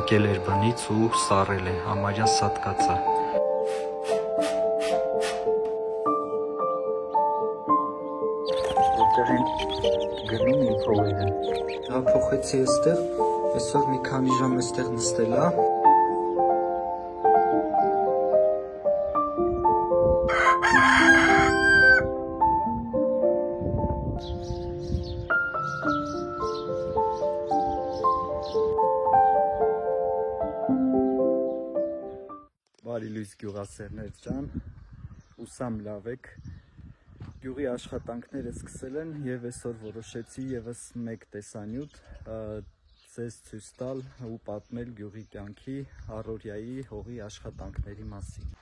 ընկել էր բնից ու սառել է, համարյա սատկած է։ Որտեղ են գնում իմ փողերը։ Դա փոխեցի այստեղ, այսօր մի քանի ժամ այստեղ նստել է։ Բարի լույս գյուղասերներ ջան, ուսամ լավ եք, գյուղի աշխատանքները սկսել են և այսօր որոշեցի ևս մեկ տեսանյութ ձեզ ցույց տալ ու պատմել գյուղի կյանքի առօրյայի հողի աշխատանքների մասին։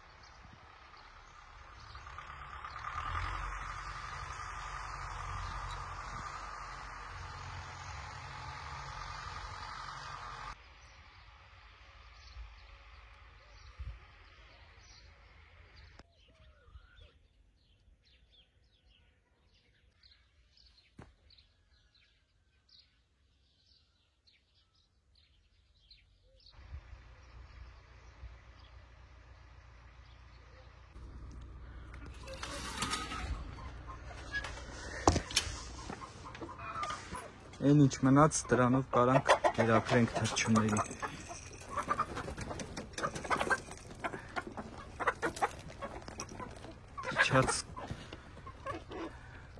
Այն ինչ մնաց, դրանով կարանք կերակրենք թռչունների։ Թռչած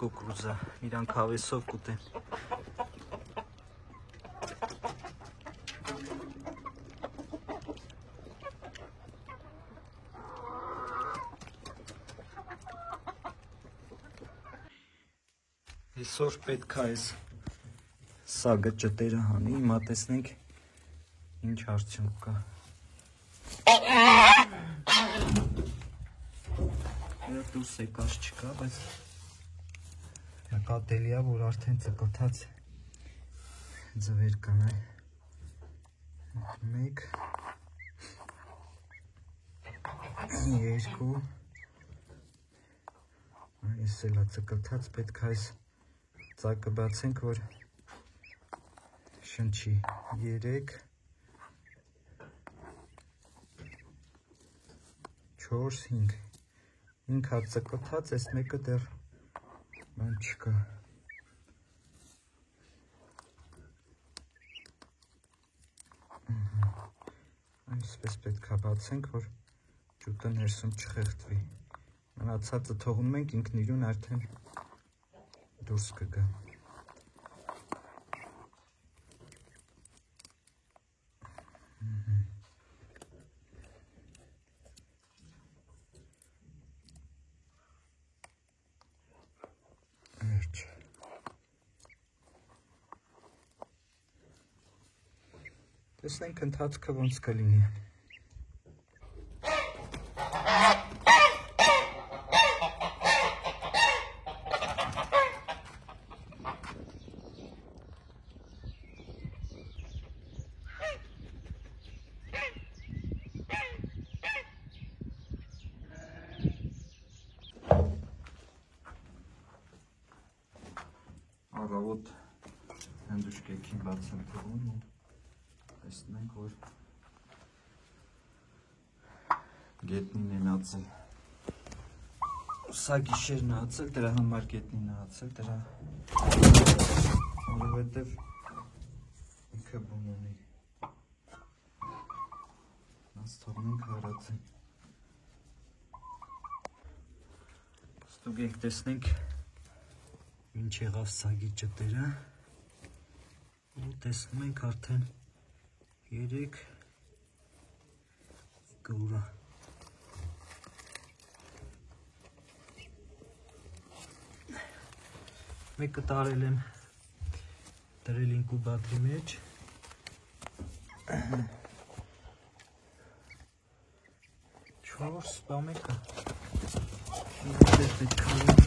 կուկրուզա, իրանք հավեսով կուտեն։ Այսօր պետք է այս սագը ճտերը հանի, հիմա տեսնենք ինչ արդյունք կա։ Դա դուրս եկած չկա, բայց նկատելի է, որ արդեն ծկոտած ձվեր կան։ Մեկ, երկու, այս էլ է ծկոտած, պետք է այս ծակը բացենք, որ շնչի, 3, 4, 5, 5 հատ ծկոտած, այս մեկը դեռ բան չկա։ Այսպես պետք է բացենք, որ ջուտը ներսում չխեղդվի։ Մնացածը թողնում ենք, ինքն իրուն արդեն դուրս կգա։ Տեսնենք ընթացքը ոնց կլինի։ Առավոտ հանդուշկեքին բաց եմ թվում ու տեսնենք, որ գետնին են ածել։ Սա գիշերն է ածել, դրա համար գետնին է ածել, դրա որովհետև ինքը բուն ունի։ Nás թողնենք հարածեն։ Ստուգենք տեսնենք ինչ եղավ սագի ճտերը ու տեսնում ենք արդեն 3 գուրա։ Մեկը տարել եմ, դրել ինկուբատորի մեջ, 4 բա մեկը, պետք է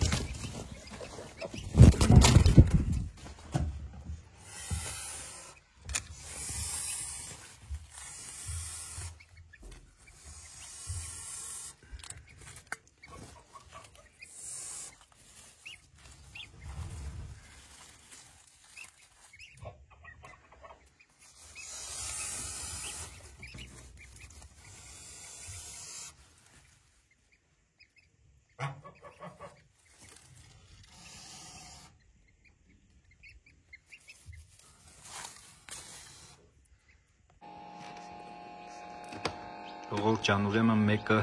Ժողովուրդ ջան, ուրեմն մեկը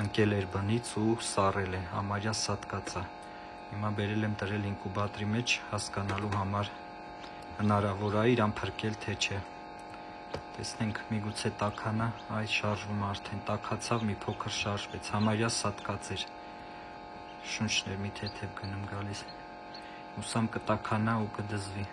ընկել էր բնից ու սառել է, համարյա սատկած է։ Հիմա բերել եմ տրել ինկուբատորի մեջ հասկանալու համար հնարավոր է իրան փրկել թե չէ։ Տեսնենք, միգուցե տաքանա, այ շարժվում արդեն տաքացավ, մի փոքր շարժվեց, համարյա սատկած էր։ Շունչներ մի թեթև գնում գալիս։ Հուսամ կտաքանա ու կդզվի։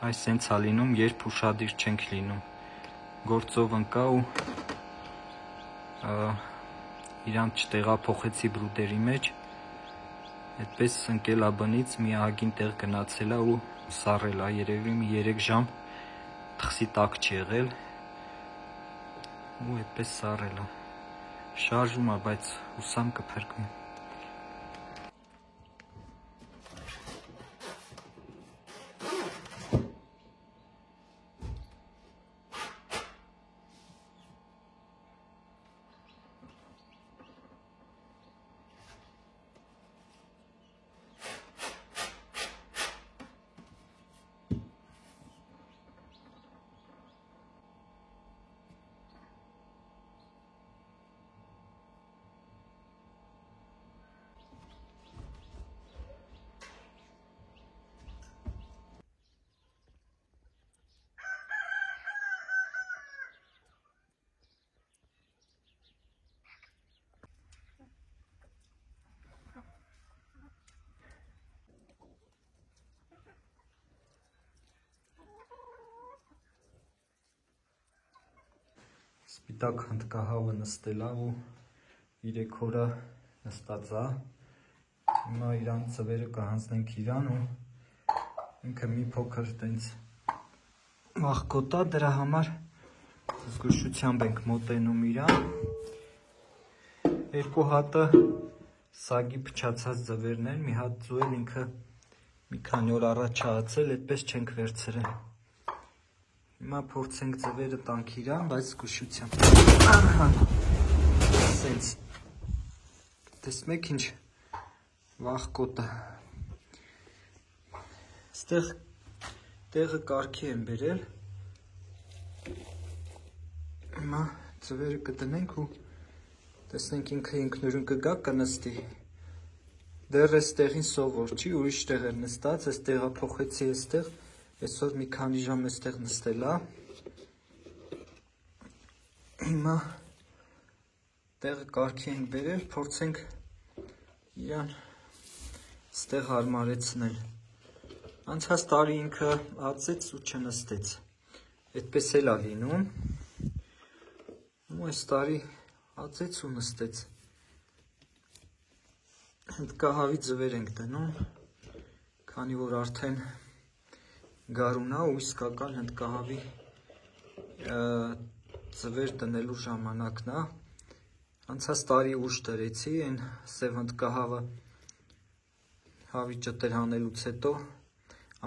Այս սենց է լինում, երբ ուշադիր չենք լինում։ Գործով ընկա ու իրան չտեղափոխեցի բրուդերի մեջ, այդպես ընկել է բնից, մի ահագին տեղ գնացել է ու սառել է, երևի մի 3 ժամ թխսի տակ չի եղել ու այդպես սառել է։ Շարժում է, բայց հուսամ կփրկվի։ Սպիտակ հնդկահավը նստել է ու 3 օր նստած է։ Հիմա իրան ծվերը կհանձնենք իրան ու ինքը մի փոքր տենց մաղկոտ է, դրա համար զգուշությամբ ենք մոտենում իրան։ 2 հատը սագի փչացած ձվերն են, մի հատ ձուել ինքը մի քանի օր առաջ ածել, այդպես չենք վերցրել։ Հիմա փորձենք ձվերը տանք իրան, բայց զգուշությամբ։ Սենց։ Տեսնում եք ինչ վախկոտ է։ Ստեղ տեղը կարգի եմ բերել։ Հիմա ձվերը կդնենք ու տեսնենք ինքը ինքնուրույն կգա, կնստի։ Դեռ այս տեղին սովոր չի, ուրիշ տեղ էր նստած, այս տեղափոխեցի այստեղ, այսօր մի քանի ժամ այստեղ նստել է։ Հիմա տեղը կարգի ենք բերել, փորձենք իրան այստեղ հարմարեցնել։ Անցած տարի ինքը ածեց ու չնստեց։ Այդպես էլ է լինում։ Ու այս տարի ածեց ու նստեց։ Հնդկահավի ձվեր ենք դնում, քանի որ արդեն գարուն է ու իսկական հնդկահավի ձվեր դնելու ժամանակն է։ Անցած տարի ուշ դրեցի, այն սև հնդկահավը հավի ճտեր հանելուց հետո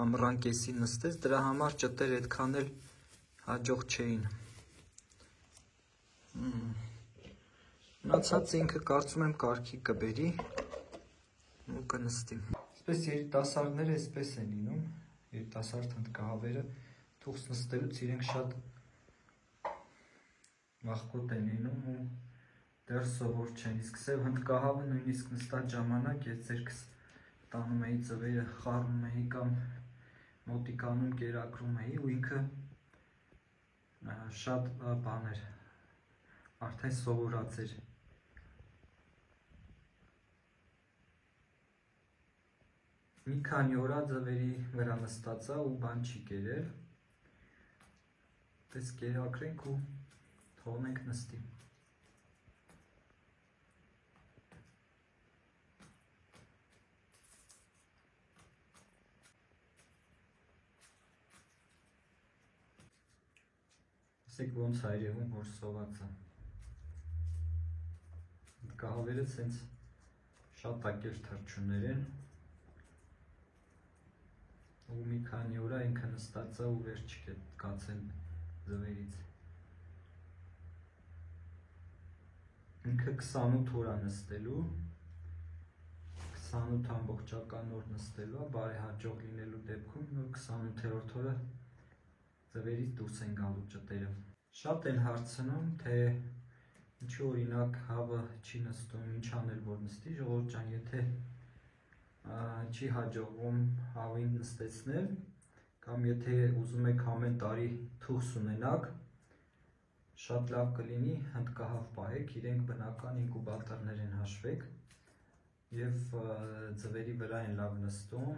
ամռան կեսին նստեց, դրա համար ճտեր այդքան էլ հաջող չէին։ Մնացած ինքը կարծում եմ կարգի կբերի ու կնստի։ Այսպես երիտասարդները այսպես են լինում, երիտասարդ հնդկահավերը թուղթ նստելուց իրենք շատ վախկոտ են լինում ու դեռ սովոր չեն, իսկ սև հնդկահավը նույնիսկ նստած ժամանակ ես ձերքս տանում էի ձվերը խառնում էի կամ մոտիկանում կերակրում էի ու ինքը շատ բան էր, արդեն սովորած էր։ Մի քանի օրա ձվերի վրա նստած է ու բան չի կերել։ Դες կերակրենք ու թողնենք նստի։ Տեսեք ոնց է երևում, որ սոված է։ Հնդկահավերը սենց շատ ակեր թռչուններ են ու մի քանի օրա ինքը նստած է ու վեր չի կացել ձվերից։ Ինքը 28 օր է նստելու, 28 ամբողջական օր նստելու է, բարեհաջող լինելու դեպքում 28-րդ օրը ձվերից դուրս են գալու ճտերը։ Շատ են հարցնում, թե ինչու օրինակ հավը չի նստում, ինչ անել որ նստի, ժողովուրդ ջան, եթե չի հաջողվում հավին նստեցնել, կամ եթե ուզում եք ամեն տարի թուղթ ունենաք, շատ լավ կլինի հնդկահավ պահեք, իրենք բնական ինկուբատորներ են հաշվեք և ձվերի վրա են լավ նստում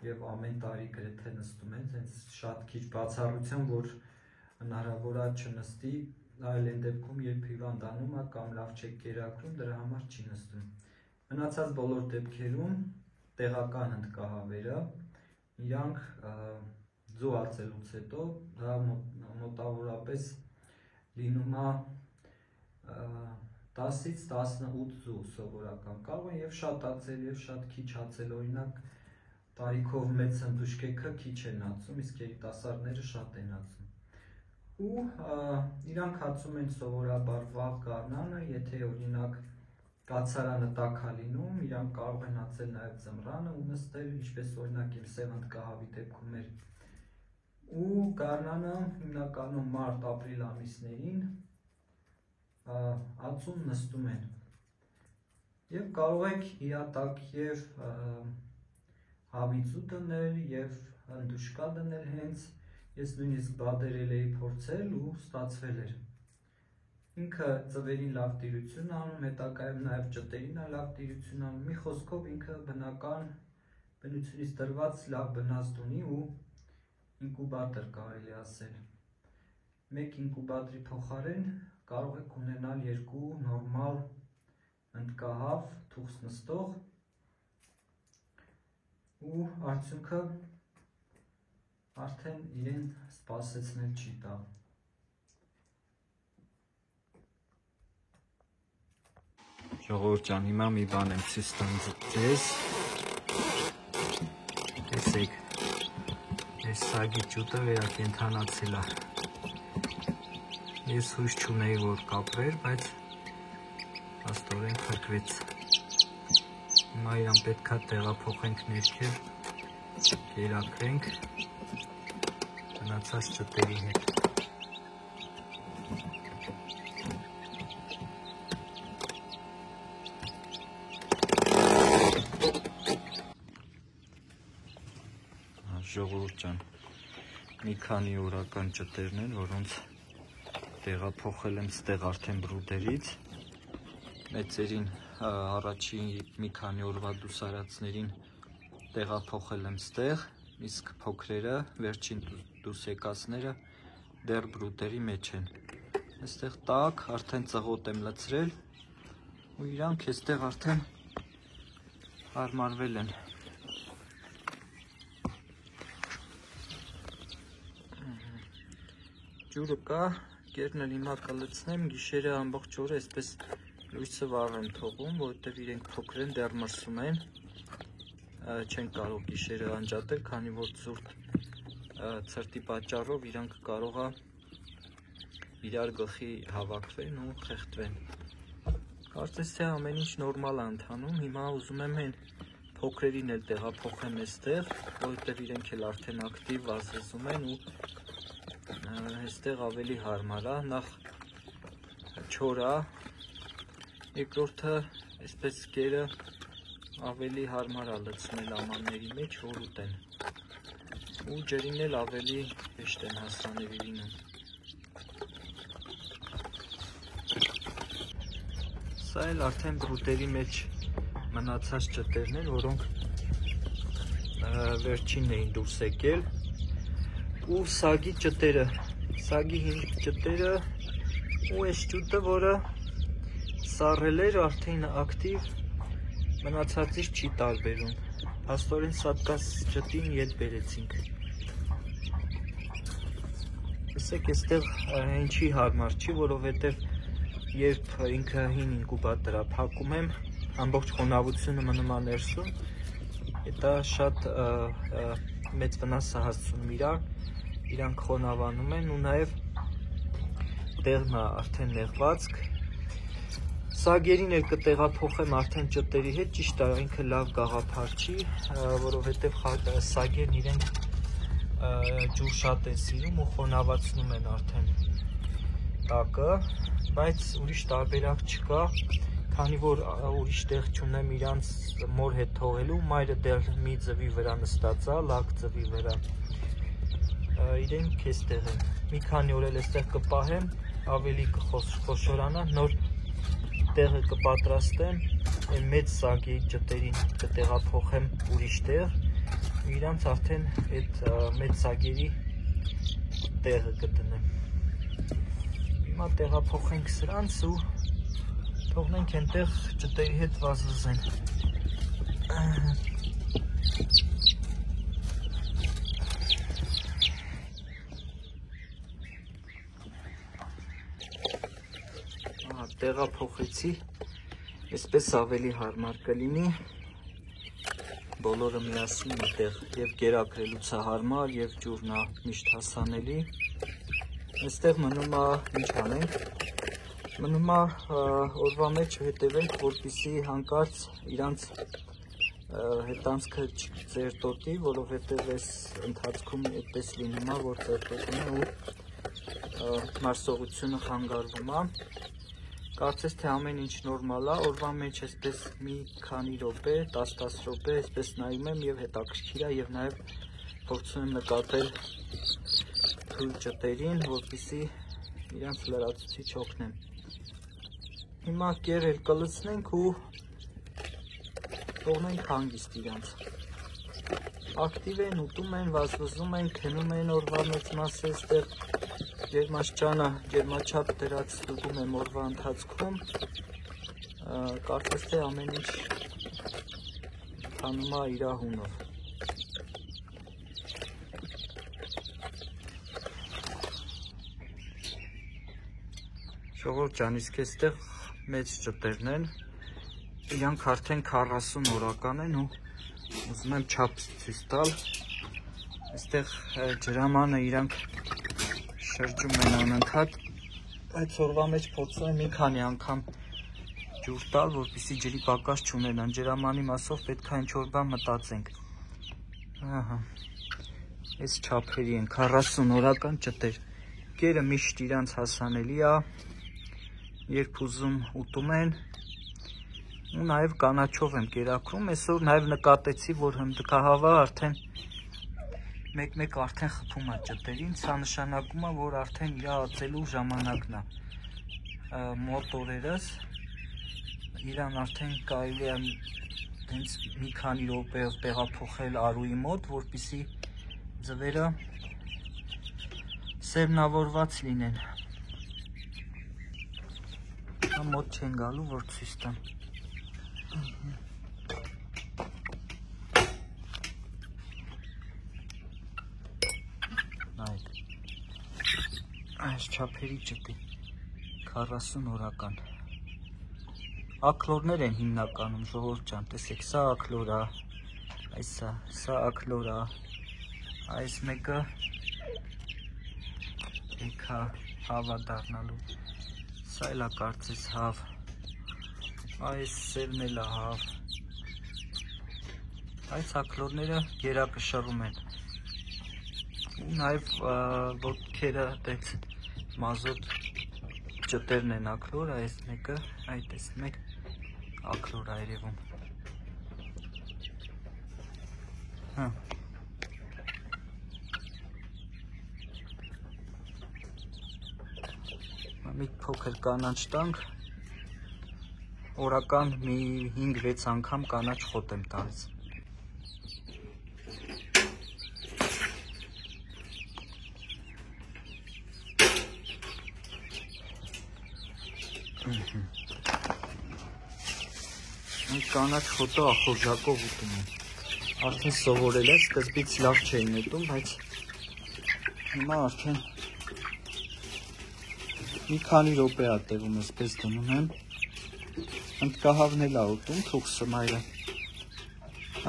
և ամեն տարի գրեթե նստում են, շատ քիչ բացառությամբ, որ հնարավոր է չնստի, այլ են դեպքում, երբ հիվանդանում է կամ լավ չեք կերակրում, դրա համար չի նստում։ Մնացած բոլոր դեպքերում տեղական հնդկահավերը, իրանք ձուացելուց հետո, դա մոտավորապես լինում է 10-ից 18 ձու սովորական կարող են և շատ ածել և շատ քիչ ածել, օրինակ տարիքով մեծ հնդուշկեքը քիչ են ածում, իսկ երիտասարդները շատ են ածում։ Ու իրանք ածում են սովորաբար վաղ գարնանը, եթե օրինակ կացարանը տաք է լինում, իրանք կարող են ածել նաև ձմռանը ու նստել, ինչպես օրինակ իմ սև հնդկահավի դեպքում էր։ Ու գարնանը հիմնականում մարտ-ապրիլ ամիսներին ածում նստում են և կարող եք իրատակ և հավի ձու դնել և հնդուշկա դնել հենց, ես նույնիսկ բادرել էի փորձել ու ստացվել էր։ Ինքը ձվերին լավ տիրություն անում, հետագայում նաև ճտերին է լավ տիրություն անում, մի խոսքով ինքը բնական բնությունից տրված լավ բնազդ ունի ու ինկուբատոր կարելի ասել։ Մեկ ինկուբատորի փոխարեն կարող եք ունենալ 2 նորմալ հնդկահավ թուղթ նստող ու արդյունքը արդեն իրեն սպասեցնել չի տա։ Ժողովուրդ ջան, հիմա մի բան եմ ցույց տամ ձեզ։ Տեսեք, այս սագի ճուտը վերակենդանացել է։ Ես հույս չունեի, որ կապրեր, բայց աստորեն փրկվեց։ Հիմա իրան պետք է տեղափոխենք ներքև, կերակրենք մնացած ճտերի հետ։ Ժողովուրդ ջան, մի քանի օրական ճտերն են, որոնց տեղափոխել եմ ստեղ արդեն բրուդերից, մեծերին առաջին մի քանի օրվա դուսարացներին տեղափոխել եմ ստեղ, իսկ փոքրերը, վերջին դուրս եկածները դեռ բրուդերի մեջ են։ Այստեղ տաք, արդեն ծղոտ եմ լցրել ու իրանք այստեղ արդեն հարմարվել են։ Ջուրը կա, կերն էլ հիմա կլցնեմ, գիշերը ամբողջ օրը այսպես լույսը վառ եմ թողում, որովհետև իրենք փոքր են, դեռ մրսում են, չեն կարող գիշերը անջատել, քանի որ ցուրտ ցրտի պատճառով իրանք կարող է իրար գլխի հավաքվեն ու խեղդվեն։ Կարծես թե ամեն ինչ նորմալ է ընթանում, հիմա ուզում եմ հեն փոքրերին էլ տեղափոխեմ այստեղ, որովհետև իրենք էլ արդեն ակտիվ վազվզում են ու այստեղ ավելի հարմար է, նախ չոր է, երկրորդը այսպես կերը ավելի հարմար է լցնել ամանների մեջ, որ ուտեն, ու ջրին էլ ավելի հեշտ են հասանելի լինում։ Սա էլ արդեն բրուդերի մեջ մնացած ճտերն են, որոնք վերջինն էին դուրս եկել, ու սագի ճտերը, սագի հինգ ճտերը ու այս ճուտը, որը սառել էր, արդեն ակտիվ, մնացածից չի տարբերում։ Աստորեն սատկած ճտին ետ բերեցինք։ Տեսեք, այստեղ ինչի հարմար չի, որովհետև երբ ինքը հին ինկուբատորա փակում եմ, ամբողջ խոնավությունը մնում է ներսում, դա շատ մեծ վնաս է հասցնում իրար, իրանք խոնավանում են ու նաև տեղն է արդեն նեղվածք, Սագերին էլ կտեղափոխեմ արդեն ճտերի հետ, ճիշտ է, ինքը լավ գաղափար չի, որովհետև սագերն իրենք ջուր շատ են սիրում ու խոնավացնում են արդեն տակը, բայց ուրիշ տարբերակ չկա, քանի որ ուրիշ տեղ չունեմ իրանց մոր հետ թողելու, մայրը դեռ մի ձվի վրա նստած է, լակ ձվի վրա, իրենք էստեղ են, մի քանի օր էլ էստեղ կպահեմ, ավելի կխոշորանա, նոր տեղը կպատրաստեմ, այն մեծ սագերի ճտերին կտեղափոխեմ ուրիշ տեղ, իրանց արդեն այդ մեծ սագերի տեղը կդնեմ։ Հիմա տեղափոխենք սրանց ու թողնենք այնտեղ ճտերի հետ վազվզեն։ Տեղափոխեցի, այսպես ավելի հարմար կլինի, բոլորը միասին մտեղ և գերակրելուց է հարմար և ջուրն է միշտ հասանելի, այստեղ մնում է ինչ անենք, մնում է օրվա մեջ հետևենք, որպեսզի հանկարծ իրանց հետանցքը չձերտոտի, որովհետև այս ընթացքում այդպես լինում է, որ ձերտոտում է ու մարսողությունը խանգարվում է, կարծես թե ամեն ինչ նորմալ է, օրվա մեջ այսպես մի քանի րոպե, 10 րոպե այսպես նայում եմ և հետաքրքիր է և նաև փորձում եմ նկատել թույլ ճտերին, որպեսզի իրանց լրացուցիչ օգնեմ։ Հիմա կերել կլցնենք ու թողնենք հանգիստ իրանց։ Ակտիվ են, ուտում են, վազվզում են, քնում են օրվա մեծ մասը այստեղ ջերմաչափ դրած ստուգում եմ օրվա ընթացքում, կարծես թե ամեն ինչ քանում է իր հունով։ Ժողովուրդ ջան, իսկ այստեղ մեծ ճտերն են, իրանք արդեն 40 օրական են ու ուզում եմ չափ ցույց տալ, այստեղ ջրամանը իրանք շրջում են անընդհատ, այդ օրվա մեջ փորձում եմ մի քանի անգամ ջուր տալ, որպեսզի ջրի պակաս չունենան, ջրամանի մասով պետք է ինչ-որ բան մտածենք։ Ահա, այս չափերի են 40 օրական ճտեր, կերը միշտ իրանց հասանելի է, երբ ուզում ուտում են, ու նաև կանաչով եմ կերակրում, այսօր նաև նկատեցի, որ հնդկահավը արդեն մեկ-մեկ արդեն խփում է ճտերին, սա նշանակում է, որ արդեն իր ածելու ժամանակն է։ Մոտ օրերս իրան արդեն կարելի է հենց մի քանի րոպեով տեղափոխել արուի մոտ, որպեսզի ձվերը սերմնավորված լինեն։ Մոտ չեն գալու, որ ցույց տամ։ Այս չափերի ճտի 40 օրական ակլորներ են հիմնականում, ժողովուրդ ջան, տեսեք, սա ակլոր է, սա ակլոր է, այս մեկը եկա հավա դառնալու, սա էլ է կարծես հավ, այս սերն էլ է հավ, այս ակլորները գերակշռում են, ու նաև ոտքերը դեց մազոտ ճտերն են ակլոր, այս մեկը, այդ տեսնում եք, ակլոր է երևում։ Մի փոքր կանաչ տանք, օրական մի 5-6 անգամ կանաչ խոտ եմ տալիս։ Կանաչ խոտը ախորժակով ուտում եմ, արդեն սովորել է, սկզբից լավ չէին ուտում, բայց հիմա արդեն մի քանի րոպե է տևում, այսպես դնում եմ, հնդկահավն էլ է ուտում, թուղսը մայրը,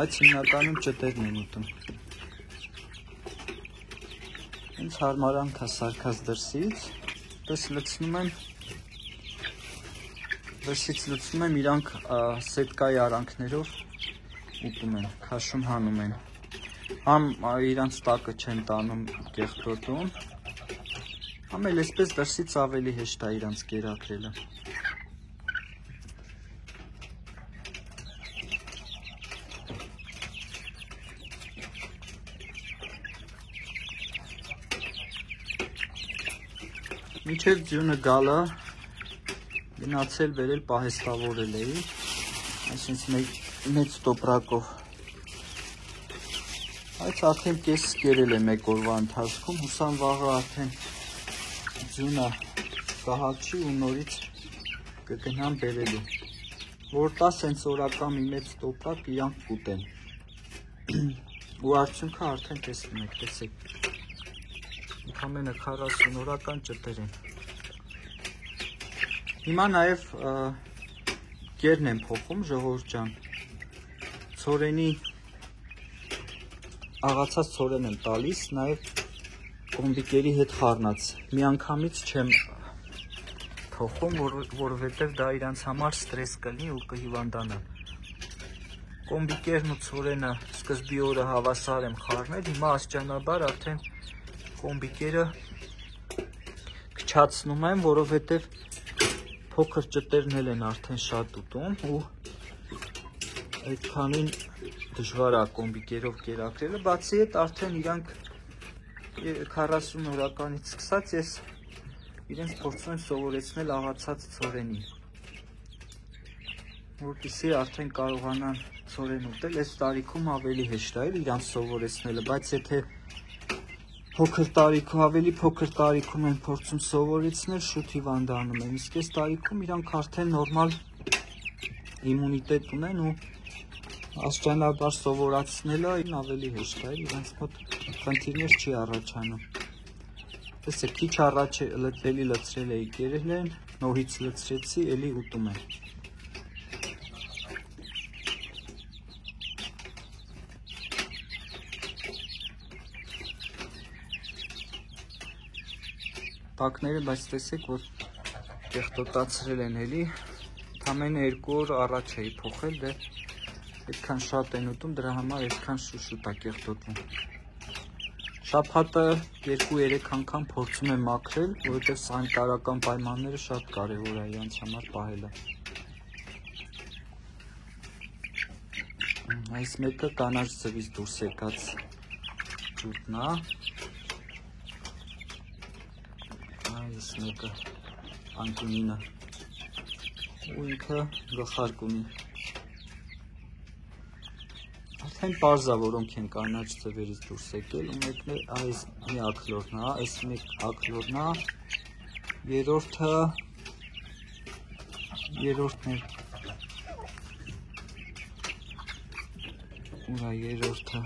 այդ հիմնականում ճտերն են ուտում, հենց հարմարանք է սարքած դրսից, պես լցնում եմ Վերսից լուծում եմ, իրանք սետկայի արանքներով ուտում են, քաշում հանում են։ Համ իրանց տակը չեն տանում կեղտոտում, համ էլ այսպես դրսից ավելի հեշտ է իրանց կերակրելը։ Մինչև ձյունը գալը գնացել վերել պահեստավորել էի, այսինքն մեծ տոպրակով, բայց արդեն կես կերել է մեկ օրվա ընթացքում, հուսամ վաղը արդեն ձյունը կհաճի ու նորից կգնամ բերելու, որ տա սենց օրական մի մեծ տոպրակ իրանք կուտեն, ու արդյունքը արդեն տեսնում եք, տեսեք, ընդամենը 40 օրական ճտեր են։ Հիմա նաև կերն եմ փոխում, ժողովուրդ ջան, ցորենի աղացած ցորեն եմ տալիս, նաև կոմբիկերի հետ խառնած, միանգամից չեմ փոխում, որովհետև դա իրանց համար ստրես կլինի ու կհիվանդանան։ Կոմբիկերն ու ցորենը սկզբի օրը հավասար եմ խառնել, հիմա աստիճանաբար արդեն կոմբիկերը քչացնում եմ, որովհետև փոքր ճտերն են արդեն շատ ուտում ու այդքանին դժվար է կոմբիկերով կերակրելը, բացի այդ արդեն իրանք 40 օրականից սկսած ես իրենց փորձում եմ սովորեցնել աղացած ցորենին, որպեսզի արդեն կարողանան ցորեն ուտել, այս տարիքում ավելի հեշտ է իրանց սովորեցնելը, բայց եթե ավելի փոքր տարիքում են փորձում սովորեցնել, շուտ հիվանդանում են, իսկ այս տարիքում իրանք արդեն նորմալ իմունիտետ ունեն ու աստիճանաբար սովորացնելը ավելի հեշտ է, իրանց մոտ խնդիրներ չի առաջանում։ Տեսեք, քիչ առաջ էլի լցրել էի կերել են, նորից լցրեցի, էլի ուտում են։ Տակները, բայց տեսեք, որ կեղտոտացրել են էլի, ամենը 2 օր առաջ էի փոխել, դե այդքան շատ են ուտում, դրա համար այդքան շուտ է կեղտոտվում։ Շաբաթը 2-3 անգամ փորձում եմ մաքրել, որովհետև սանիտարական պայմանները շատ կարևոր է իրանց համար պահելը։ Այս մեկը կանաչ ձվից դուրս եկած ջուտն է։ Այս մեկը անկունինը ու ինքը գլխարկ ունի։ Արդեն պարզ է, որոնք են կանաչ ձվերից դուրս եկել ու մեկն է այս մի աքլորն է, այս մեկ աքլորն է, երրորդն է, ուր է երրորդը,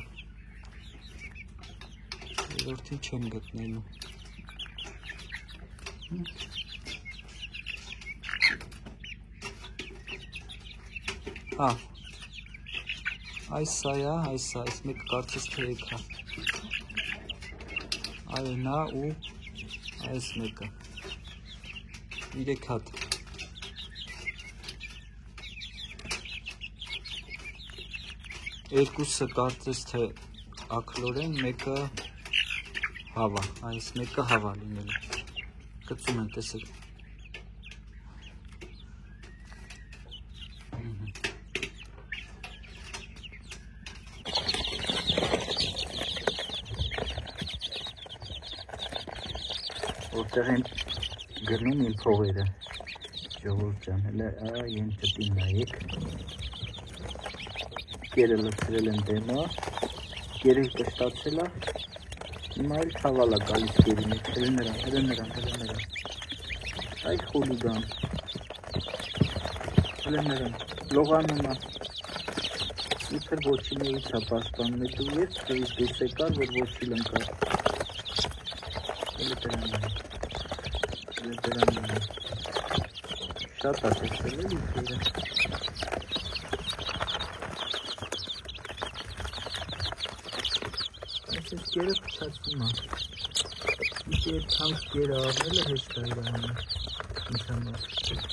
երրորդին չեմ գտնելու։ Այս մեկ կարծես թե եկա, այն է ու այս մեկը, 3 հատ, երկուսը կարծես թե աքլոր են, մեկը հավա, այս մեկը հավա լինելու, կծում են, տեսեք։ Որտեղ եմ գրնում իմ փողերը, ժողովուրդ ջան, հələ այն ճտին նայեք, կերը լցրել եմ դեմը, կերը կշտացել է, հիմա էլ թավալ է գալիս կերի մեջ, հələ նրան, այ խուլիգան, հələ նրան, լողանում է, իբր ոչինեից է պաշտպանում, էդ ու երբ թեից դուրս եկար, որ ոչիլ ընկար, հələ դրանն շատ ատեսել է իքերը։ Այսպես կերը փչացնում է։ Իսկ այդ թանք կերը առնելը հեշտ է իր համար։ Ինչ համար։